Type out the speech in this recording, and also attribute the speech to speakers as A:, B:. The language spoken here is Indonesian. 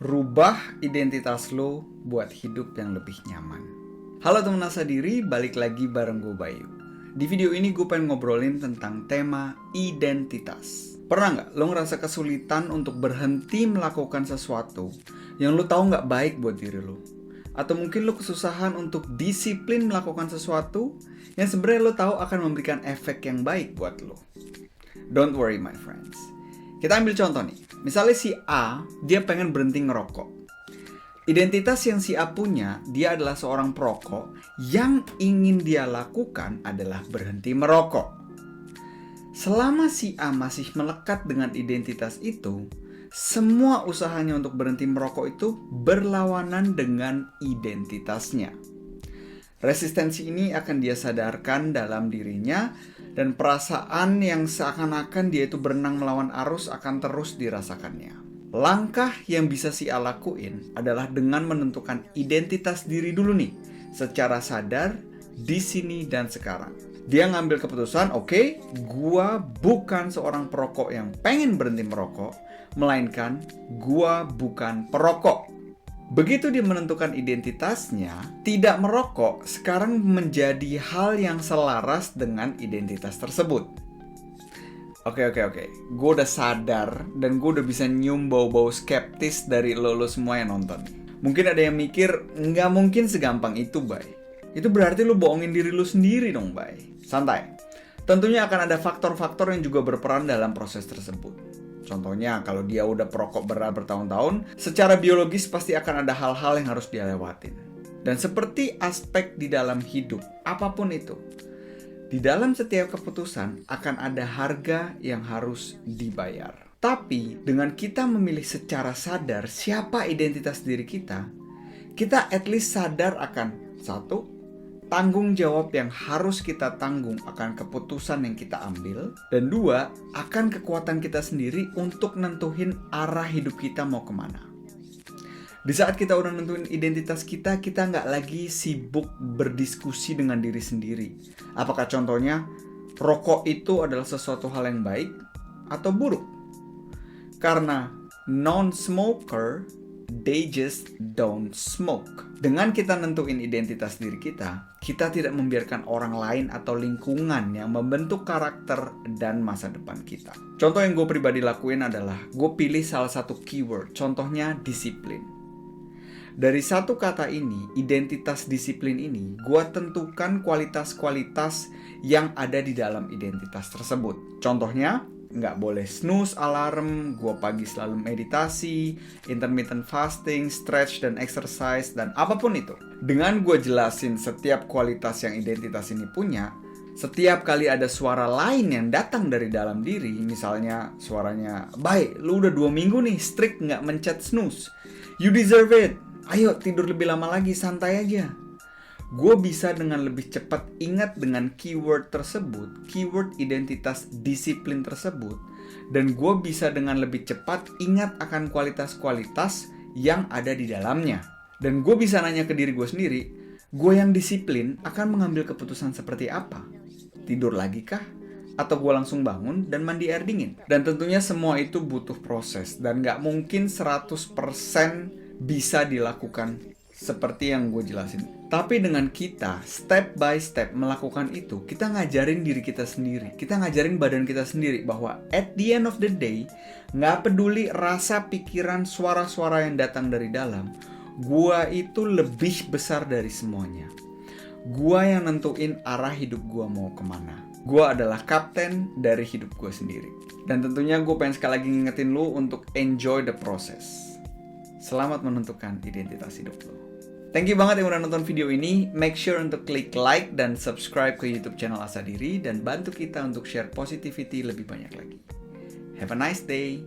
A: Rubah identitas lo buat hidup yang lebih nyaman. Halo teman asa diri, balik lagi bareng gue Bayu. Di video ini gue pengen ngobrolin tentang tema identitas. Pernah nggak lo ngerasa kesulitan untuk berhenti melakukan sesuatu yang lo tahu nggak baik buat diri lo? Atau mungkin lo kesusahan untuk disiplin melakukan sesuatu yang sebenarnya lo tahu akan memberikan efek yang baik buat lo? Don't worry my friends. Kita ambil contoh nih. Misalnya si A, dia pengen berhenti ngerokok. Identitas yang si A punya, dia adalah seorang perokok. Yang ingin dia lakukan adalah berhenti merokok. Selama si A masih melekat dengan identitas itu, semua usahanya untuk berhenti merokok itu berlawanan dengan identitasnya. Resistensi ini akan dia sadarkan dalam dirinya, dan perasaan yang seakan-akan dia itu berenang melawan arus akan terus dirasakannya. Langkah yang bisa si A lakuin adalah dengan menentukan identitas diri dulu nih, secara sadar, di sini dan sekarang. Dia ngambil keputusan, oke, gua bukan seorang perokok yang pengen berhenti merokok, melainkan gua bukan perokok. Begitu dia menentukan identitasnya, tidak merokok sekarang menjadi hal yang selaras dengan identitas tersebut. Oke. Gue udah sadar dan gue udah bisa nyium bau-bau skeptis dari lo semua yang nonton. Mungkin ada yang mikir, nggak mungkin segampang itu, Bay. Itu berarti lo bohongin diri lo sendiri dong, Bay. Santai. Tentunya akan ada faktor-faktor yang juga berperan dalam proses tersebut. Contohnya, kalau dia udah perokok berat bertahun-tahun, secara biologis pasti akan ada hal-hal yang harus dia lewatin. Dan seperti aspek di dalam hidup, apapun itu, di dalam setiap keputusan akan ada harga yang harus dibayar. Tapi, dengan kita memilih secara sadar siapa identitas diri kita at least sadar akan satu, tanggung jawab yang harus kita tanggung akan keputusan yang kita ambil. Dan dua, akan kekuatan kita sendiri untuk nentuin arah hidup kita mau kemana. Di saat kita udah nentuin identitas kita nggak lagi sibuk berdiskusi dengan diri sendiri. Apakah contohnya, rokok itu adalah sesuatu hal yang baik atau buruk? Karena non-smoker, they just don't smoke. Dengan kita nentuin identitas diri kita tidak membiarkan orang lain atau lingkungan yang membentuk karakter dan masa depan kita. Contoh yang gue pribadi lakuin adalah gue pilih salah satu keyword, contohnya disiplin. Dari satu kata ini, identitas disiplin ini, gue tentukan kualitas-kualitas yang ada di dalam identitas tersebut. Contohnya, nggak boleh snooze alarm, gue pagi selalu meditasi, intermittent fasting, stretch dan exercise, dan apapun itu. Dengan gue jelasin setiap kualitas yang identitas ini punya, setiap kali ada suara lain yang datang dari dalam diri, misalnya suaranya, "Baik, lu udah 2 minggu nih strict nggak mencet snooze. You deserve it. Ayo tidur lebih lama lagi, santai aja." Gue bisa dengan lebih cepat ingat dengan keyword tersebut, keyword identitas disiplin tersebut, dan gue bisa dengan lebih cepat ingat akan kualitas-kualitas yang ada di dalamnya. Dan gue bisa nanya ke diri gue sendiri, gue yang disiplin akan mengambil keputusan seperti apa? Tidur lagi kah? Atau gue langsung bangun dan mandi air dingin? Dan tentunya semua itu butuh proses, dan gak mungkin 100% bisa dilakukan seperti yang gue jelasin. Tapi dengan kita step by step melakukan itu, kita ngajarin diri kita sendiri, kita ngajarin badan kita sendiri bahwa at the end of the day, gak peduli rasa, pikiran, suara-suara yang datang dari dalam, gua itu lebih besar dari semuanya. Gua yang nentuin arah hidup gua mau kemana. Gua adalah kapten dari hidup gua sendiri. Dan tentunya gue pengen sekali lagi ngingetin lu untuk enjoy the process. Selamat menentukan identitas hidup lo. Thank you banget yang udah nonton video ini. Make sure untuk klik like dan subscribe ke YouTube channel Asa Diri, dan bantu kita untuk share positivity lebih banyak lagi. Have a nice day.